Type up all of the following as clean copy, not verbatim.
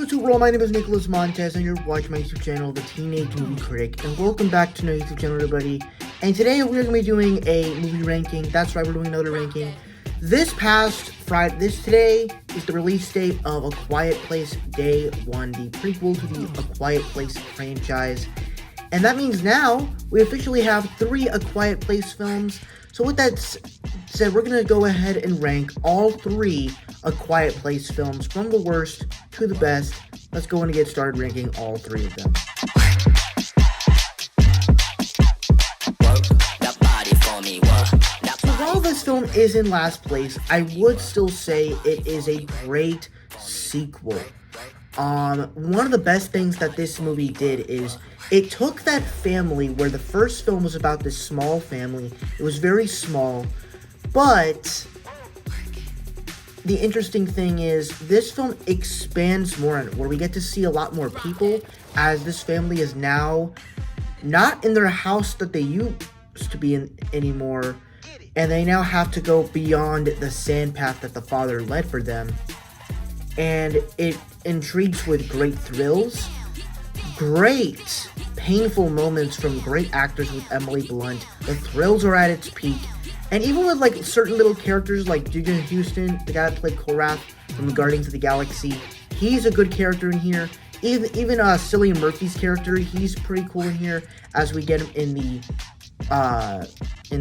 YouTube world, my name is Nicholas Montez and you're watching my YouTube channel, The Teenage Movie Critic, and welcome back to my YouTube channel, everybody. And today we're going to be doing a movie ranking. That's right, we're doing another ranking. This past Friday, today is the release date of A Quiet Place Day 1, the prequel to the A Quiet Place franchise. And that means now we officially have 3 A Quiet Place films. So with that said, we're going to go ahead and rank all 3 A Quiet Place films from the worst to the best. Let's go and get started ranking all 3 of them. So while this film is in last place, I would still say it is a great sequel. One of the best things that this movie did is it took that family where the first film was about this small family. It was very small, but the interesting thing is this film expands more on it, where we get to see a lot more people, as this family is now not in their house that they used to be in anymore, and they now have to go beyond the sand path that the father led for them. And it intrigues with great thrills, great painful moments from great actors with Emily Blunt. The thrills are at its peak. And even with like certain little characters like Juju Houston, the guy that played Korath from Guardians of the Galaxy, he's a good character in here. Even Cillian Murphy's character, he's pretty cool in here, as we get him in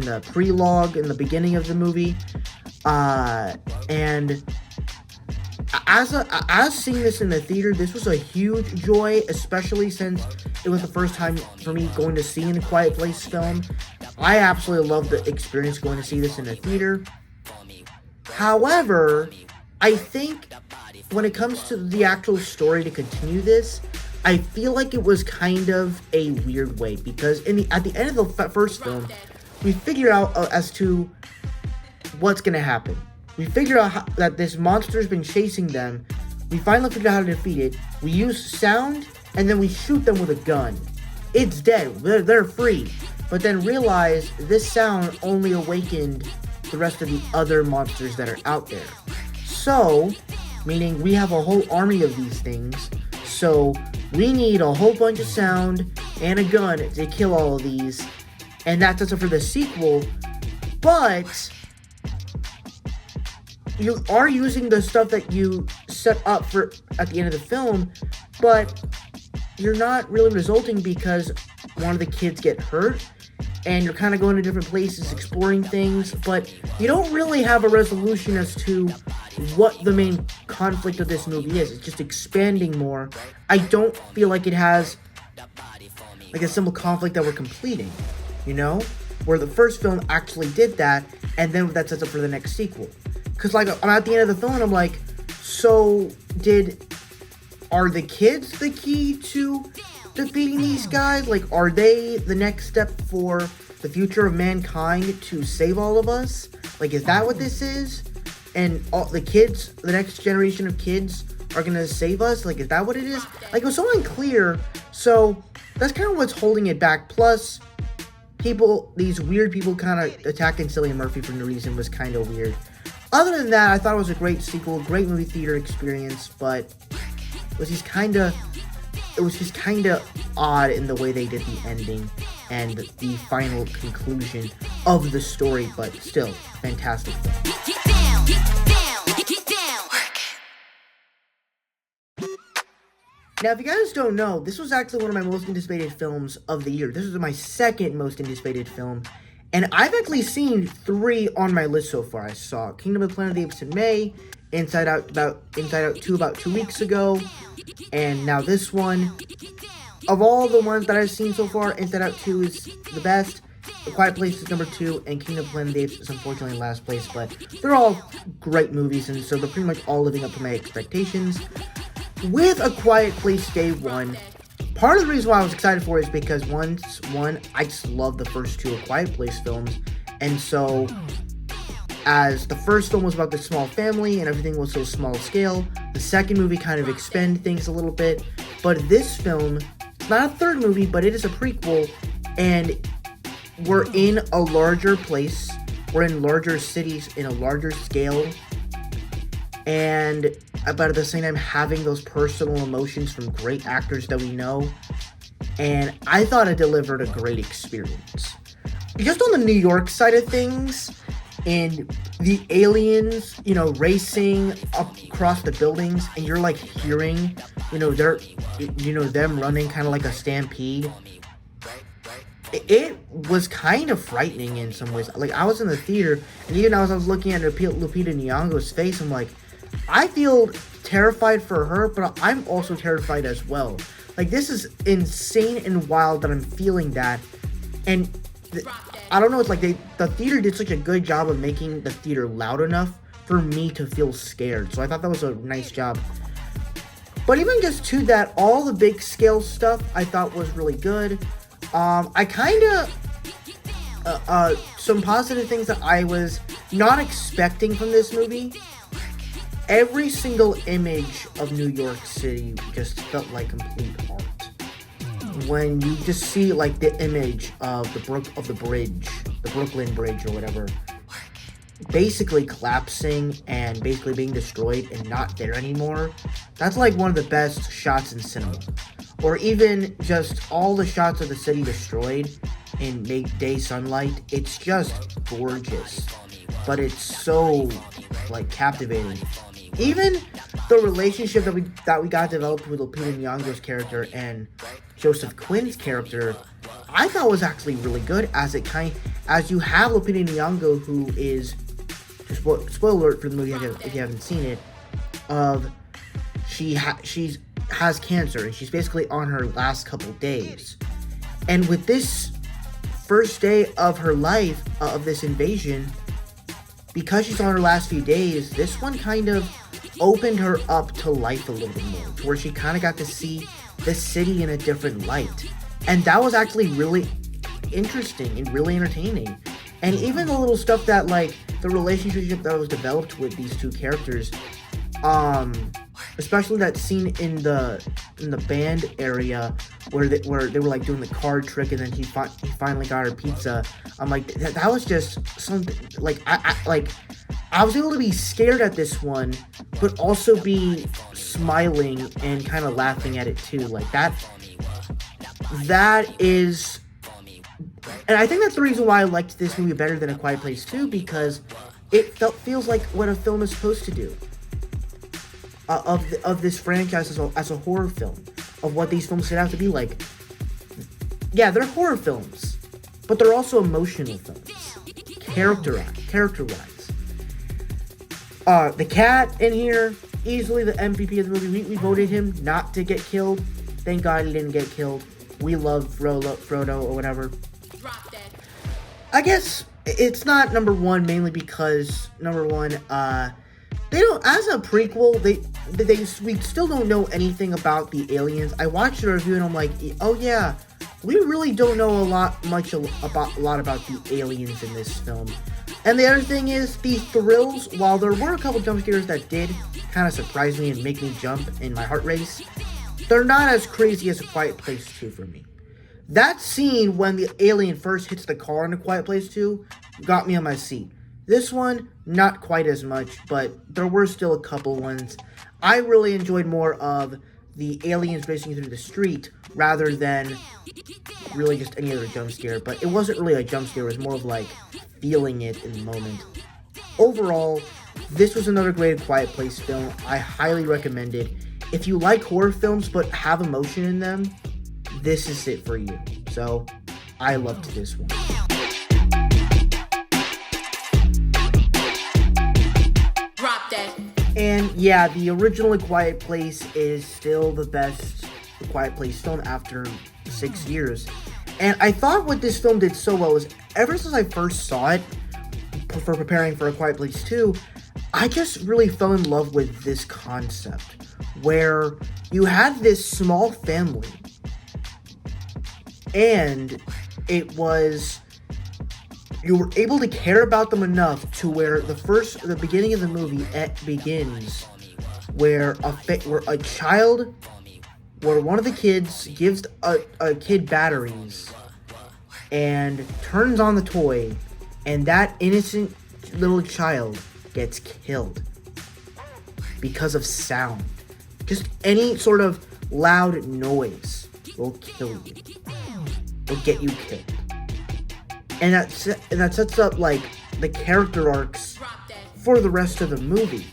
the prologue in the beginning of the movie. And as seeing this in the theater, this was a huge joy, especially since it was the first time for me going to see an A Quiet Place film. I absolutely love the experience going to see this in a theater. However, I think when it comes to the actual story to continue this, I feel like it was kind of a weird way, because at the end of the first film, we figure out as to what's going to happen. We figure out that this monster has been chasing them. We finally figure out how to defeat it. We use sound, and then we shoot them with a gun. It's dead. They're free. But then realize this sound only awakened the rest of the other monsters that are out there. So, meaning we have a whole army of these things. So, we need a whole bunch of sound and a gun to kill all of these. And that sets up for the sequel. But you are using the stuff that you set up for at the end of the film, but you're not really resulting because one of the kids get hurt, and you're kind of going to different places, exploring things, but you don't really have a resolution as to what the main conflict of this movie is. It's just expanding more. I don't feel like it has like a simple conflict that we're completing, you know? Where the first film actually did that, and then that sets up for the next sequel. Because, like, I'm at the end of the film, and I'm like, so are the kids the key to defeating these guys? Like, are they the next step for the future of mankind to save all of us? Like, is that what this is? And all the kids, the next generation of kids are gonna save us? Like, is that what it is? Like, it was so unclear. So, that's kind of what's holding it back. Plus, these weird people kind of attacking Cillian Murphy for no reason was kind of weird. Other than that, I thought it was a great sequel, great movie theater experience, but it was just kind of odd in the way they did the ending and the final conclusion of the story, but still, fantastic film. Now, if you guys don't know, this was actually one of my most anticipated films of the year. This was my second most anticipated film. And I've actually seen 3 on my list so far. I saw Kingdom of the Planet of the Apes in May, Inside Out 2 about 2 weeks ago, and now this one. Of all the ones that I've seen so far, Inside Out 2 is the best, A Quiet Place is number 2, and Kingdom of the Planet of the Apes is unfortunately in last place, but they're all great movies, and so they're pretty much all living up to my expectations. With A Quiet Place Day 1, part of the reason why I was excited for it is because I just love the first 2 A Quiet Place films, and so as the first film was about this small family and everything was so small scale, the second movie kind of expanded things a little bit, but this film, it's not a third movie, but it is a prequel, and we're in a larger place, we're in larger cities, in a larger scale, and but at the same time having those personal emotions from great actors that we know. And I thought it delivered a great experience. Just on the New York side of things, and the aliens, racing up across the buildings, and you're like hearing, them running kind of like a stampede. It was kind of frightening in some ways. Like, I was in the theater, and even as I was looking at Lupita Nyong'o's face, I'm like, I feel terrified for her, but I'm also terrified as well. Like, this is insane and wild that I'm feeling that. And I don't know, it's like the theater did such a good job of making the theater loud enough for me to feel scared. So I thought that was a nice job. But even just to that, all the big scale stuff I thought was really good. I kind of, some positive things that I was not expecting from this movie. Every single image of New York City just felt like complete art. When you just see like the image of the Brooklyn Bridge or whatever, basically collapsing and basically being destroyed and not there anymore, that's like one of the best shots in cinema. Or even just all the shots of the city destroyed in midday sunlight. It's just gorgeous, but it's so like captivating. Even the relationship that we got developed with Lupita Nyong'o's character and Joseph Quinn's character, I thought was actually really good. As you have Lupita Nyong'o, who is, spoiler alert for the movie if you haven't seen it, she has cancer and she's basically on her last couple days. And with this first day of her life, of this invasion, because she's on her last few days, this one kind of opened her up to life a little bit more, to where she kind of got to see the city in a different light. And that was actually really interesting and really entertaining. And even the little stuff that, like, the relationship that was developed with these two characters, especially that scene in the band area where they were like doing the card trick, and then he finally got her pizza. I'm like, that was just something, like, I was able to be scared at this one, but also be smiling and kind of laughing at it too. Like, that is, and I think that's the reason why I liked this movie better than A Quiet Place 2, because it feels like what a film is supposed to do. Of this franchise as a horror film, of what these films should have to be like. Yeah, they're horror films, but they're also emotional films, character-wise. The cat in here, easily the MVP of the movie. We voted him not to get killed. Thank God he didn't get killed. We love Frodo or whatever. I guess it's not number one, mainly because number one, they don't, as a prequel, we still don't know anything about the aliens. I watched the review and I'm like, oh yeah, we really don't know a lot about the aliens in this film. And the other thing is, the thrills, while there were a couple jump scares that did kind of surprise me and make me jump in my heart race, they're not as crazy as A Quiet Place 2 for me. That scene when the alien first hits the car in A Quiet Place 2 got me on my seat. This one, not quite as much, but there were still a couple ones. I really enjoyed more of the aliens racing through the street rather than really just any other jump scare. But it wasn't really a jump scare, it was more of like feeling it in the moment. Overall, this was another great Quiet Place film. I highly recommend it. If you like horror films but have emotion in them, this is it for you. So, I loved this one. And yeah, the original A Quiet Place is still the best A Quiet Place film after 6 years. And I thought what this film did so well is, ever since I first saw it, for preparing for A Quiet Place 2, I just really fell in love with this concept, where you had this small family, and you were able to care about them enough to where the beginning of the movie begins where one of the kids gives a kid batteries and turns on the toy, and that innocent little child gets killed. because of sound. Just any sort of loud noise will kill you. Will get you killed. And that sets up like the character arcs for the rest of the movie.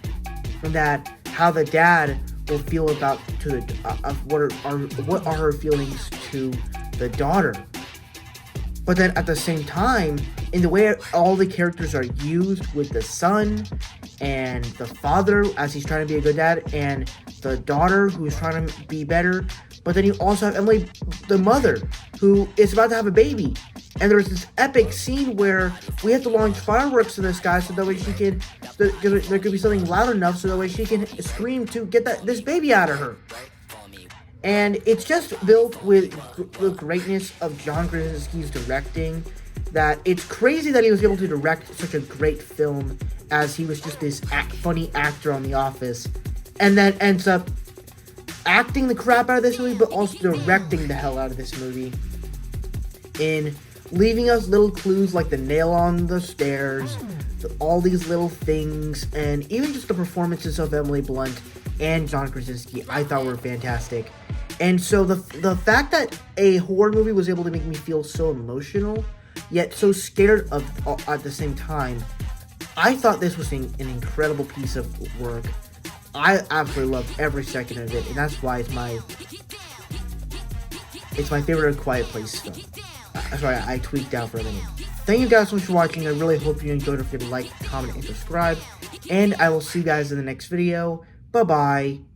From that, how the dad will feel about what are her feelings to the daughter. But then at the same time, in the way all the characters are used with the son and the father as he's trying to be a good dad, and the daughter who's trying to be better. But then you also have Emily, the mother, who is about to have a baby. And there's this epic scene where we have to launch fireworks to this guy so that way she can, there could be something loud enough so that way she can scream to get this baby out of her. And it's just built with the greatness of John Krasinski's directing, that it's crazy that he was able to direct such a great film as he was just this funny actor on The Office, and then ends up acting the crap out of this movie, but also directing the hell out of this movie, in leaving us little clues like the nail on the stairs, all these little things, and even just the performances of Emily Blunt and John Krasinski I thought were fantastic. And so the fact that a horror movie was able to make me feel so emotional, yet so scared of at the same time, I thought this was an incredible piece of work. I absolutely loved every second of it, and that's why it's my favorite Quiet Place film. Sorry, I tweaked out for a minute. Thank you guys so much for watching. I really hope you enjoyed. Don't forget to like, comment, and subscribe. And I will see you guys in the next video. Bye-bye.